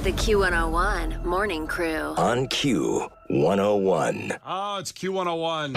The Q101 Morning Crew. On Q101. Oh, it's Q101.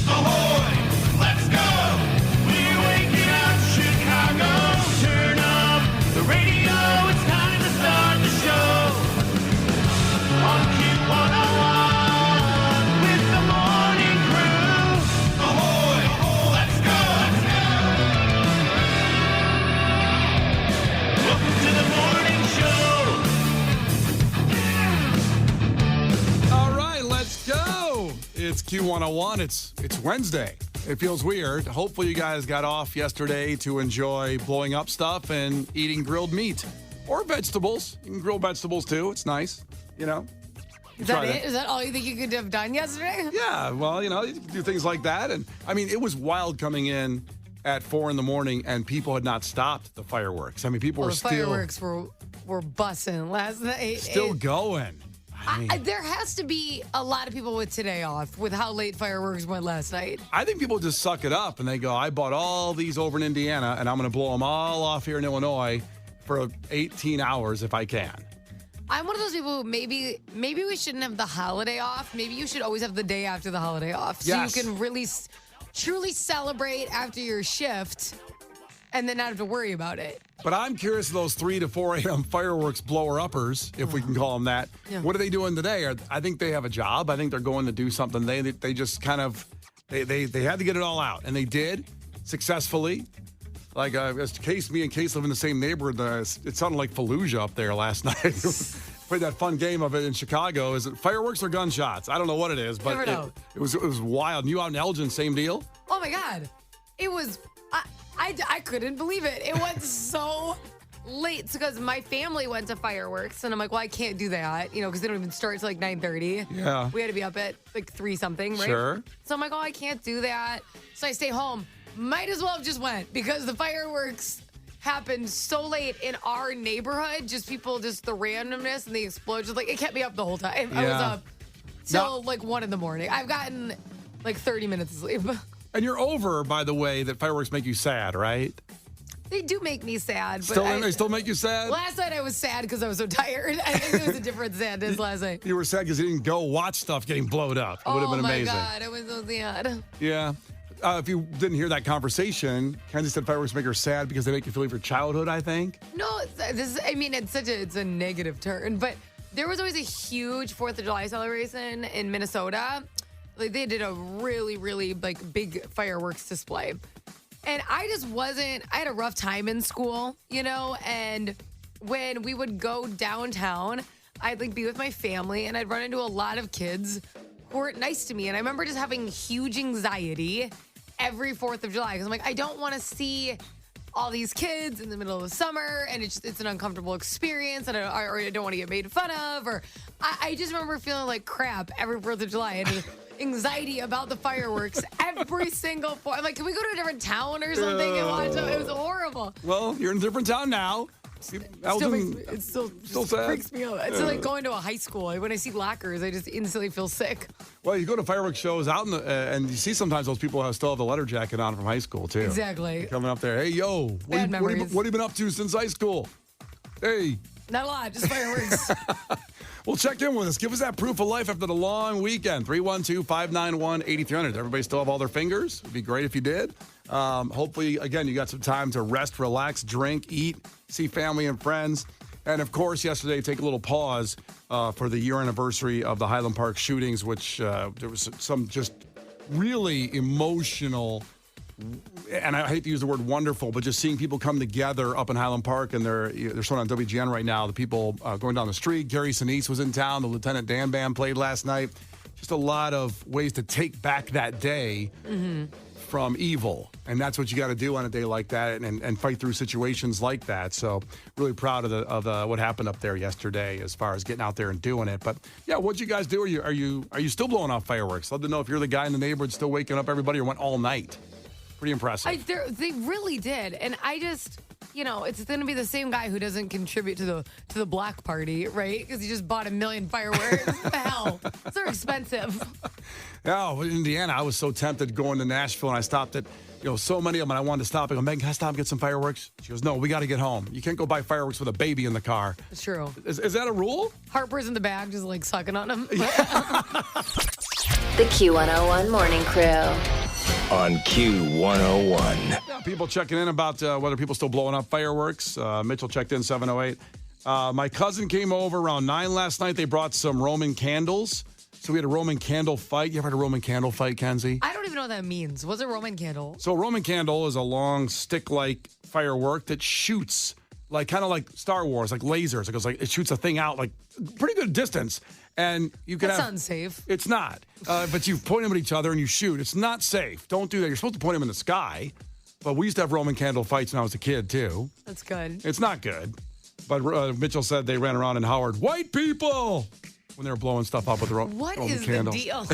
Ahoy! Let's go! We're waking up Chicago. Turn up the radio. It's time to start the show. On Q101 with the Morning Crew. Ahoy! Let's go! Welcome to the morning show. All right, let's go. It's Q101. It's Wednesday. It feels weird. Hopefully you guys got off yesterday to enjoy blowing up stuff and eating grilled meat or vegetables. You can grill vegetables too. It's nice, you know. Is that it? Is that all you think you could have done yesterday? Yeah, well, you know, you can do things like that. And I mean, it was wild coming in at 4 a.m. and people had not stopped the fireworks. I mean, people were The still fireworks were bussing last night. still going. There has to be a lot of people with today off with how late fireworks went last night. I think people just suck it up and they go, I bought all these over in Indiana and I'm going to blow them all off here in Illinois for 18 hours if I can. I'm one of those people who maybe we shouldn't have the holiday off. Maybe you should always have the day after the holiday off. So Yes. you can really truly celebrate after your shift and then not have to worry about it. But I'm curious, those 3 to 4 a.m. fireworks blower-uppers, if we can call them that, Yeah. what are they doing today? I think they have a job. I think they're going to do something. They just kind of, they had to get it all out. And they did successfully. Like, me and Case live in the same neighborhood. It sounded like Fallujah up there last night. Played that fun game of it in Chicago. Is it fireworks or gunshots? I don't know what it is, but Never know. it was wild. And you out in Elgin, same deal? Oh my God. It was, I couldn't believe it. It went so late because my family went to fireworks and I'm like, well, I can't do that, you know, because they don't even start till like 9:30. Yeah. We had to be up at like 3 something, right? Sure. So I'm like, oh, I can't do that. So I stay home. Might as well have just went because the fireworks happened so late in our neighborhood. Just the randomness and the explosions. Like, it kept me up the whole time. I was Yeah. up till like 1 a.m. I've gotten like 30 minutes of sleep. And you're over, by the way, that fireworks make you sad, right? They do make me sad. But They still make you sad? last night I was sad because I was so tired. I think it was a different sadness last night. You were sad because you didn't go watch stuff getting blowed up. It would have been amazing. Oh, my God. I was so sad. Yeah. If you didn't hear that conversation, Kenzie said fireworks make her sad because they make you feel like your childhood, I think. No, it's a negative turn. But there was always a huge 4th of July celebration in Minnesota. Like, they did a really, really, like, big fireworks display. And I had a rough time in school, you know, and when we would go downtown, I'd like be with my family and I'd run into a lot of kids who weren't nice to me. And I remember just having huge anxiety every 4th of July because I'm like, I don't want to see all these kids in the middle of the summer and it's an uncomfortable experience and I don't want to get made fun of, or I just remember feeling like crap every 4th of July. And anxiety about the fireworks every single I'm like, can we go to a different town or something and watch them? It was horrible. Well, you're in a different town now. It still sad? freaks me out. It's like going to a high school. When I see lockers, I just instantly feel sick. Well, you go to fireworks shows out and you see sometimes those people still have the letter jacket on from high school, too. Exactly. Coming up there. Hey, yo, what have you been up to since high school? Hey. Not a lot, just fireworks. Well, check in with us. Give us that proof of life after the long weekend. 312-591-8300. Everybody still have all their fingers? It'd be great if you did. Hopefully, again, you got some time to rest, relax, drink, eat, see family and friends. And, of course, yesterday, take a little pause for the year anniversary of the Highland Park shootings, which there was some just really emotional, and I hate to use the word wonderful, but just seeing people come together up in Highland Park, and they're showing on WGN right now, the people going down the street. Gary Sinise was in town. The Lieutenant Dan Band played last night. Just a lot of ways to take back that day from evil. And that's what you got to do on a day like that and fight through situations like that. So really proud of what happened up there yesterday as far as getting out there and doing it. But yeah, what'd you guys do? Are you still blowing off fireworks? Love to know if you're the guy in the neighborhood still waking up everybody or went all night. Pretty impressive. They really did. And I just, it's going to be the same guy who doesn't contribute to the block party, right? Because he just bought 1 million fireworks. What the hell? They're expensive. Yeah, in Indiana, I was so tempted going to Nashville, and I stopped at so many of them. And I wanted to stop. I go, Megan, can I stop and get some fireworks? She goes, no, we got to get home. You can't go buy fireworks with a baby in the car. It's true. Is that a rule? Harper's in the back, just like sucking on him. The Q101 Morning Crew. On Q101. Yeah, people checking in about whether people still blowing up fireworks. Mitchell checked in 708. My cousin came over around 9 last night. They brought some Roman candles. So we had a Roman candle fight. You ever had a Roman candle fight, Kenzie? I don't even know what that means. What's a Roman candle? So a Roman candle is a long stick-like firework that shoots kind of like Star Wars, like lasers. It shoots a thing out like pretty good distance. And you can That sounds safe. It's not. But you point them at each other and you shoot. It's not safe. Don't do that. You're supposed to point them in the sky. But we used to have Roman candle fights when I was a kid, too. That's good. It's not good. But Mitchell said they ran around and hollered, white people, when they were blowing stuff up with the Roman What Roman is candles. the deal?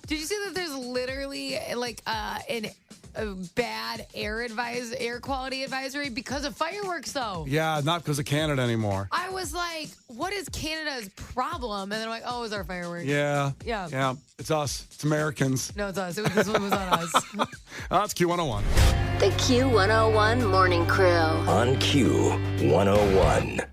Did you see that there's literally like a bad air quality advisory because of fireworks, though? Yeah, not because of Canada anymore. I was like, what is Canada's problem? And then I'm like, oh, it's our fireworks. Yeah. Yeah. It's us. It's Americans. No, it's us. This one was on us. That's Q101. The Q101 Morning Crew. On Q101.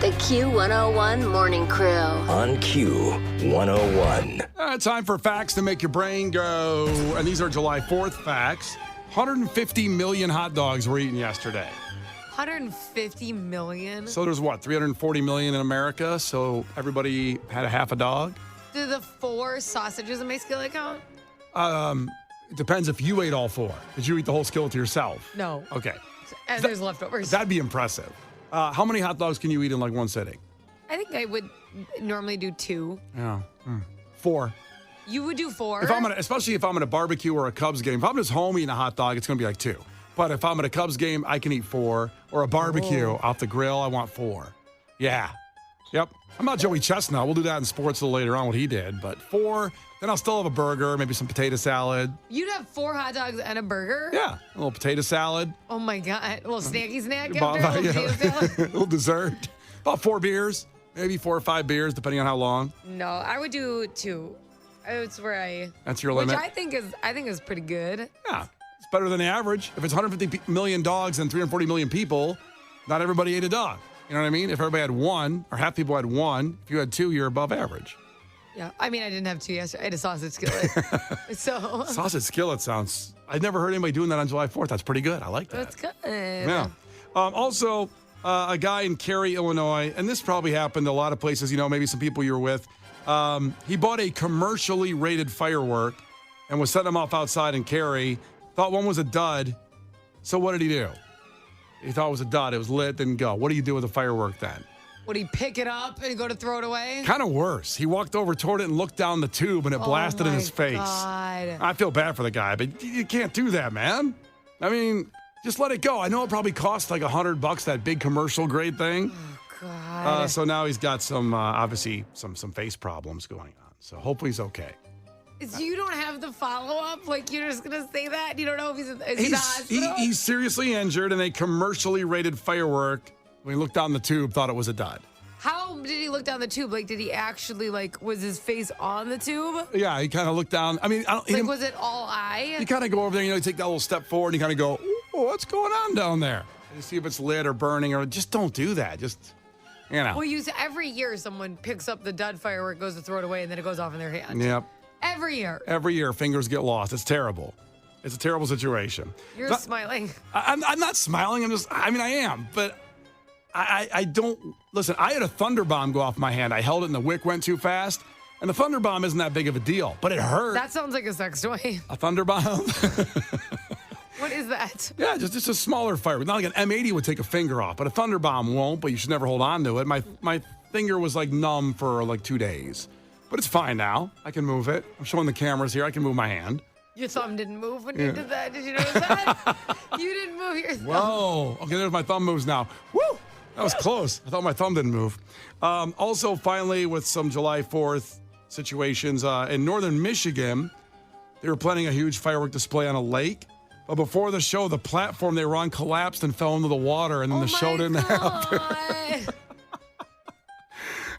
The Q101 Morning Crew. On Q101. Time for facts to make your brain go. And these are July 4th facts. 150 million hot dogs were eaten yesterday. 150 million? So there's 340 million in America. So everybody had a half a dog. Do the 4 sausages in my skillet count? It depends if you ate all 4. Did you eat the whole skillet yourself? No. Okay. And there's leftovers. That'd be impressive. How many hot dogs can you eat in like one sitting? I think I would normally do 2. Yeah. 4. You would do 4? Especially if I'm at a barbecue or a Cubs game. If I'm just home eating a hot dog, it's going to be like 2. But if I'm at a Cubs game, I can eat 4. Or a barbecue off the grill, I want 4. Yeah. Yep. I'm not Joey Chestnut. We'll do that in sports a little later on, what he did. But 4, then I'll still have a burger, maybe some potato salad. You'd have 4 hot dogs and a burger? Yeah. A little potato salad. Oh, my God. A little snacky snack About- after a little yeah. potato salad? A little dessert. About 4 beers. Maybe 4 or 5 beers, depending on how long. No, I would do 2. It's where That's your which limit. I think is pretty good. Yeah. It's better than the average. If it's 150 million dogs and 340 million people, not everybody ate a dog. You know what I mean? If everybody had 1, or half people had 1, if you had 2, you're above average. Yeah. I mean, I didn't have 2 yesterday. I had a sausage skillet. So Sausage skillet sounds... I've never heard anybody doing that on July 4th. That's pretty good. I like that. that's good. Yeah. Also, a guy in Cary, Illinois, and this probably happened to a lot of places, maybe some people you were with. He bought a commercially rated firework and was setting them off outside in Cary. Thought one was a dud. So what did he do? He thought it was a dud. It was lit, didn't go. What do you do with a firework then? Would he pick it up and go to throw it away? Kind of worse. He walked over toward it and looked down the tube, and it blasted in his face. God. I feel bad for the guy, but you can't do that, man. I mean, just let it go. I know it probably cost like $100, that big commercial grade thing. Oh, God. So now he's got some, obviously, some face problems going on. So hopefully he's okay. You don't have the follow-up? Like, you're just going to say that? You don't know if he's in the hospital? He's seriously injured in a commercially rated firework. When he looked down the tube, thought it was a dud. How did he look down the tube? Like, did he actually, was his face on the tube? Yeah, he kind of looked down. I mean, Was it all eye? you kind of go over there, you take that little step forward, and you kind of go, "Ooh, what's going on down there?" And you see if it's lit or burning, or just don't do that. Just, Well, every year someone picks up the dud firework, goes to throw it away, and then it goes off in their hand. Yep. Every year. Every year, fingers get lost. It's terrible. It's a terrible situation. You're But- smiling. I'm not smiling. I am, but I don't. Listen, I had a thunder bomb go off my hand. I held it and the wick went too fast. And the thunder bomb isn't that big of a deal, but it hurt. That sounds like a sex toy. A thunder bomb? What is that? Yeah, just a smaller firework. Not like an M80 would take a finger off, but a thunder bomb won't, but you should never hold on to it. My finger was numb for 2 days. But it's fine now. I can move it. I'm showing the cameras here. I can move my hand. Your thumb didn't move when you did that. Did you notice that? You didn't move your thumb. Whoa. Okay, there's my thumb moves now. Woo! That was close. I thought my thumb didn't move. Also, finally, with some July 4th situations, in northern Michigan, they were planning a huge firework display on a lake. But before the show, the platform they were on collapsed and fell into the water, and then the show didn't happen. God.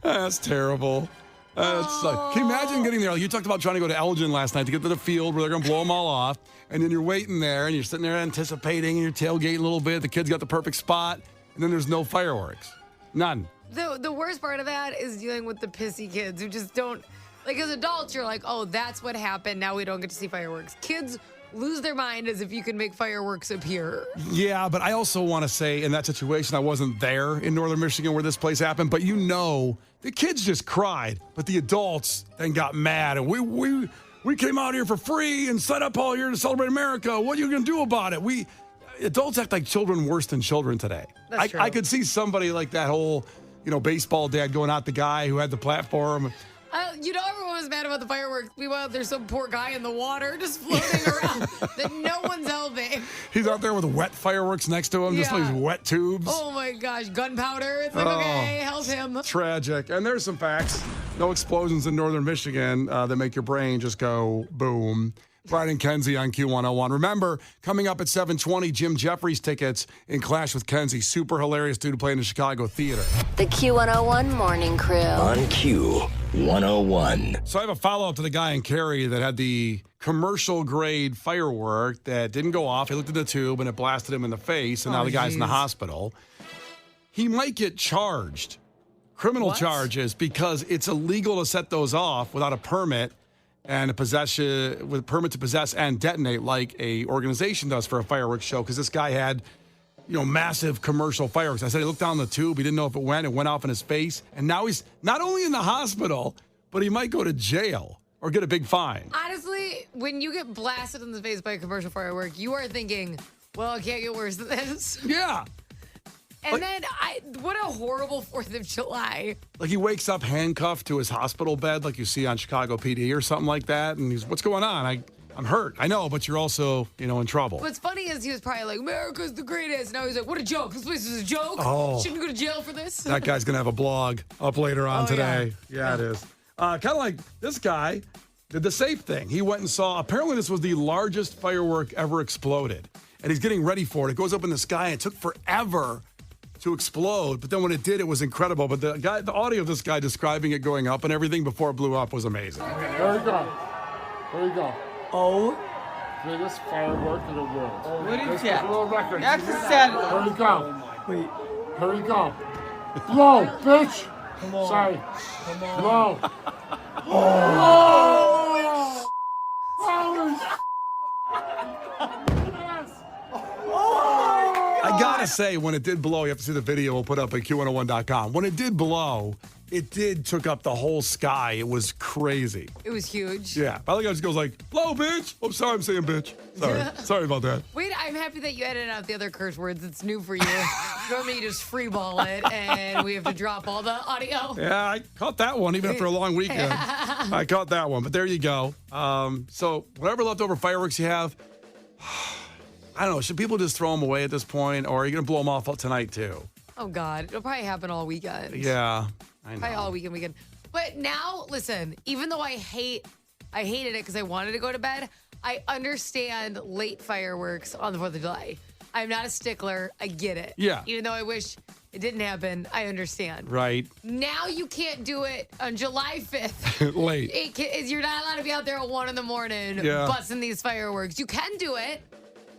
That's terrible. It's like, can you imagine getting there? Like you talked about trying to go to Elgin last night to get to the field where they're going to blow them all off. And then you're waiting there and you're sitting there anticipating and you're tailgating a little bit. The kid's got the perfect spot. And then there's no fireworks. None. The worst part of that is dealing with the pissy kids who just don't, like as adults, you're like, oh, that's what happened. Now we don't get to see fireworks. Kids lose their mind as if you can make fireworks appear. Yeah, but I also want to say in that situation, I wasn't there in northern Michigan where this place happened, but the kids just cried, but the adults then got mad. And we came out here for free and set up all here to celebrate America. What are you going to do about it? Adults act like children worse than children today. That's true. I could see somebody like that whole, baseball dad going out the guy who had the platform. Everyone was mad about the fireworks. Meanwhile, there's some poor guy in the water just floating around that no one's helping. He's out there with wet fireworks next to him, just like wet tubes. Oh my gosh, gunpowder. It's like, okay, help him. Tragic. And there's some facts. No explosions in northern Michigan that make your brain just go boom. Brian and Kenzie on Q101. Remember, coming up at 7:20, Jim Jeffries tickets in Clash with Kenzie. Super hilarious dude to play in the Chicago Theater. The Q101 Morning Crew. On Q101. So I have a follow-up to the guy in Cary that had the commercial-grade firework that didn't go off. He looked at the tube, and it blasted him in the face, and now the guy's in the hospital. He might get charged, criminal charges, because it's illegal to set those off without a permit and with a permit to possess and detonate like a organization does for a fireworks show, because this guy had, massive commercial fireworks. I said he looked down the tube. He didn't know if it went off in his face. And now he's not only in the hospital, but he might go to jail or get a big fine. Honestly, when you get blasted in the face by a commercial firework, you are thinking, well, it can't get worse than this. Yeah. And then, what a horrible 4th of July. Like he wakes up handcuffed to his hospital bed like you see on Chicago PD or something like that. And he's, what's going on? I'm hurt. I know, but you're also, in trouble. What's funny is he was probably like, America's the greatest. Now he's like, what a joke. This place is a joke. Oh. Shouldn't go to jail for this. That guy's going to have a blog up later on today. Yeah, it is. Kind of like this guy did the safe thing. He went and saw, apparently this was the largest firework ever exploded. And he's getting ready for it. It goes up in the sky. And it took forever to explode, but then when it did, it was incredible. But the audio of this guy describing it going up and everything before it blew up was amazing. There we go. There we go. Oh. Biggest firework in the world. Oh, what is that? World record. That's a sad. Here we go. Wait. Here we go. Blow, bitch. Come on. Sorry. Come on. Blow. Oh. I gotta say, when it did blow, you have to see the video we'll put up at Q101.com. When it did blow, it took up the whole sky. It was crazy. It was huge. Yeah. I like how it just goes like, blow, bitch. Oh, sorry, I'm saying bitch. Sorry about that. Wait, I'm happy that you edited out the other curse words. It's new for you. Normally you just freeball it and we have to drop all the audio. Yeah, I caught that one even after a long weekend. I caught that one, but there you go. So whatever leftover fireworks you have, I don't know. Should people just throw them away at this point, or are you going to blow them off tonight too? Oh, God. It'll probably happen all weekend. Yeah, I know. Probably all weekend. But now, listen, even though I hated it because I wanted to go to bed, I understand late fireworks on the 4th of July. I'm not a stickler. I get it. Yeah. Even though I wish it didn't happen, I understand. Right. Now you can't do it on July 5th. Late. You're not allowed to be out there at 1 a.m. busting these fireworks. You can do it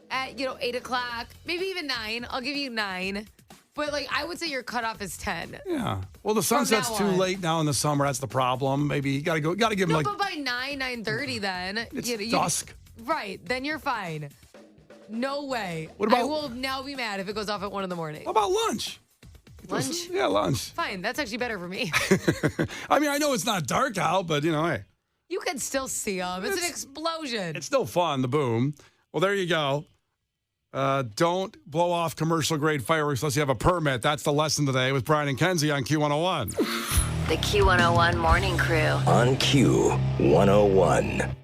at 8 o'clock, maybe even 9. I'll give you 9. But I would say your cutoff is 10. Yeah. Well, the sunset's too late now in the summer. That's the problem. Maybe you gotta give them No, but by 9:30 then. it's dusk. Right. Then you're fine. No way. What about- I will now be mad if it goes off at 1 in the morning. How about lunch? Lunch? Yeah, lunch. Fine. That's actually better for me. I mean, I know it's not dark out, but hey. You can still see them. It's an explosion. It's still fun, the boom. Well, there you go. Don't blow off commercial-grade fireworks unless you have a permit. That's the lesson today with Brian and Kenzie on Q101. The Q101 Morning Crew. On Q101.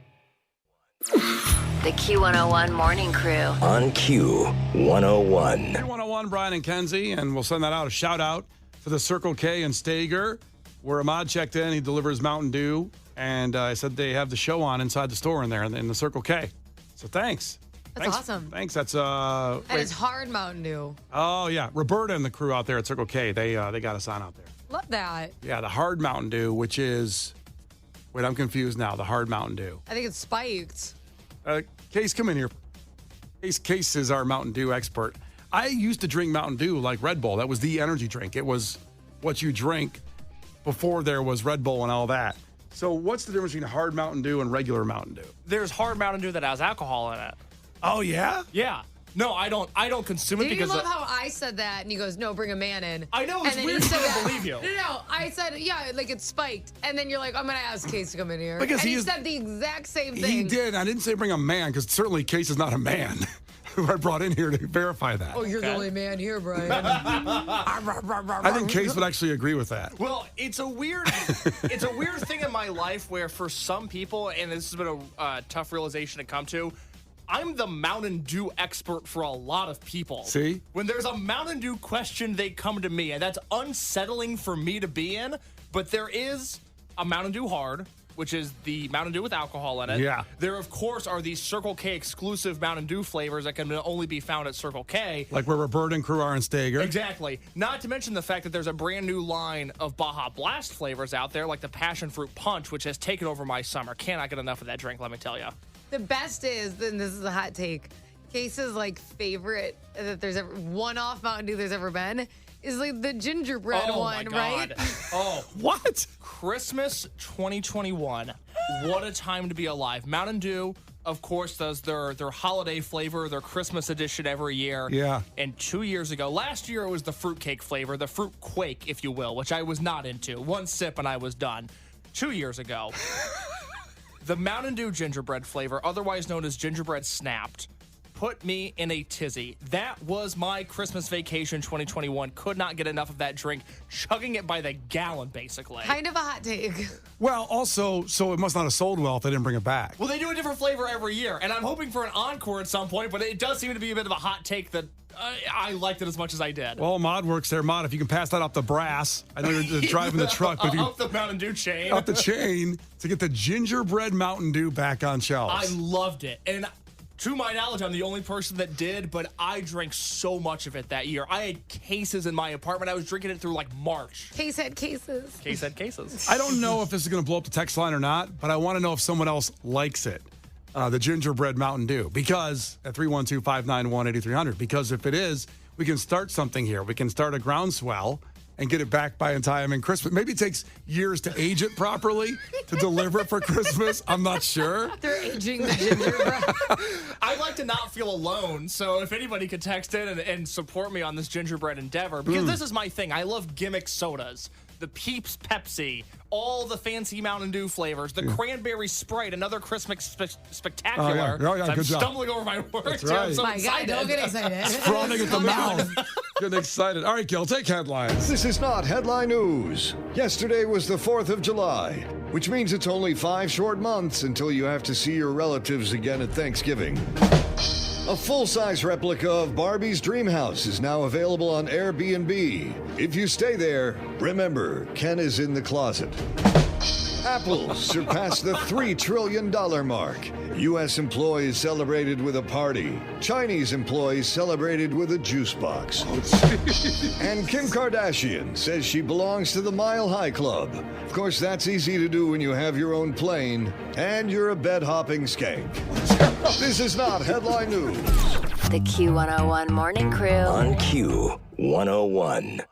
The Q101 Morning Crew. On Q101. Q101, Brian and Kenzie, and we'll send that out. A shout-out to the Circle K in Stager, where Ahmad checked in. He delivers Mountain Dew, and I said they have the show on inside the store in there in the Circle K. So thanks. That's awesome. Thanks. That's And it's hard Mountain Dew. Oh yeah, Roberta and the crew out there at Circle K. They got us on out there. Love that. Yeah, the hard Mountain Dew, which is Wait, I'm confused now. The hard Mountain Dew. I think it's spiked. Case, come in here. Case is our Mountain Dew expert. I used to drink Mountain Dew like Red Bull. That was the energy drink. It was what you drink before there was Red Bull and all that. So what's the difference between hard Mountain Dew and regular Mountain Dew? There's hard Mountain Dew that has alcohol in it. Oh, yeah? Yeah. No, I don't consume it Did you because love how I said that? And he goes, no, bring a man in. I know, it's And then weird he because said I don't that. believe you. No, I said, yeah, like it's spiked. And then you're like, I'm going to ask Case to come in here. Because and he he is- said the exact same thing. He did. I didn't say bring a man because certainly Case is not a man who I brought in here to verify that. Oh, you're the only man here, Brian. I think Case would actually agree with that. Well, it's a weird thing in my life where for some people, and this has been a tough realization to come to, I'm the Mountain Dew expert for a lot of people. See? When there's a Mountain Dew question, they come to me, and that's unsettling for me to be in. But there is a Mountain Dew Hard, which is the Mountain Dew with alcohol in it. Yeah. There, of course, are these Circle K exclusive Mountain Dew flavors that can only be found at Circle K. Like where Roberta and crew are in Stager. Exactly. Not to mention the fact that there's a brand new line of Baja Blast flavors out there, like the Passion Fruit Punch, which has taken over my summer. Cannot get enough of that drink, let me tell you. The best is, and this is a hot take, Case's like favorite that there's ever one-off Mountain Dew there's ever been is like the gingerbread one, right? Oh, What? Christmas 2021. What a time to be alive. Mountain Dew, of course, does their holiday flavor, their Christmas edition every year. Yeah. And 2 years ago, last year it was the fruitcake flavor, the fruit quake, if you will, which I was not into. One sip and I was done. 2 years ago, the Mountain Dew gingerbread flavor, otherwise known as gingerbread snapped, put me in a tizzy. That was my Christmas vacation 2021. Could not get enough of that drink, chugging it by the gallon, basically. Kind of a hot take. Well, also, so it must not have sold well if they didn't bring it back. Well, they do a different flavor every year, and I'm hoping for an encore at some point, but it does seem to be a bit of a hot take that I liked it as much as I did. Well, Mod works there. Mod, if you can pass that off the brass. I know you're driving the truck, but if you Up the Mountain Dew chain. up the chain to get the gingerbread Mountain Dew back on shelves. I loved it. And to my knowledge, I'm the only person that did, but I drank so much of it that year. I had cases in my apartment. I was drinking it through like March. Case had cases. Case had cases. I don't know if this is going to blow up the text line or not, but I want to know if someone else likes it. The gingerbread Mountain Dew, because at 312-591-8300, because if it is, we can start something here. We can start a groundswell and get it back by in time in Christmas. Maybe it takes years to age it properly to deliver it for Christmas. I'm not sure. They're aging the gingerbread. I'd like to not feel alone, so if anybody could text in and support me on this gingerbread endeavor, because this is my thing. I love gimmick sodas. The Peeps Pepsi, all the fancy Mountain Dew flavors, the Cranberry Sprite, another Christmas spectacular. Oh, yeah, I'm good job. stumbling over my words. That's here. I'm right. so My God, excited. don't get excited. Frothing at the mouth. Getting excited. All right, Gil, take headlines. This is not headline news. Yesterday was the 4th of July, which means it's only 5 short months until you have to see your relatives again at Thanksgiving. A full-size replica of Barbie's dream house is now available on Airbnb. If you stay there, remember, Ken is in the closet. Apple surpassed the $3 trillion mark. U.S. employees celebrated with a party. Chinese employees celebrated with a juice box. And Kim Kardashian says she belongs to the Mile High Club. Of course, that's easy to do when you have your own plane and you're a bed-hopping skank. This is not headline news. The Q101 Morning Crew. On Q101.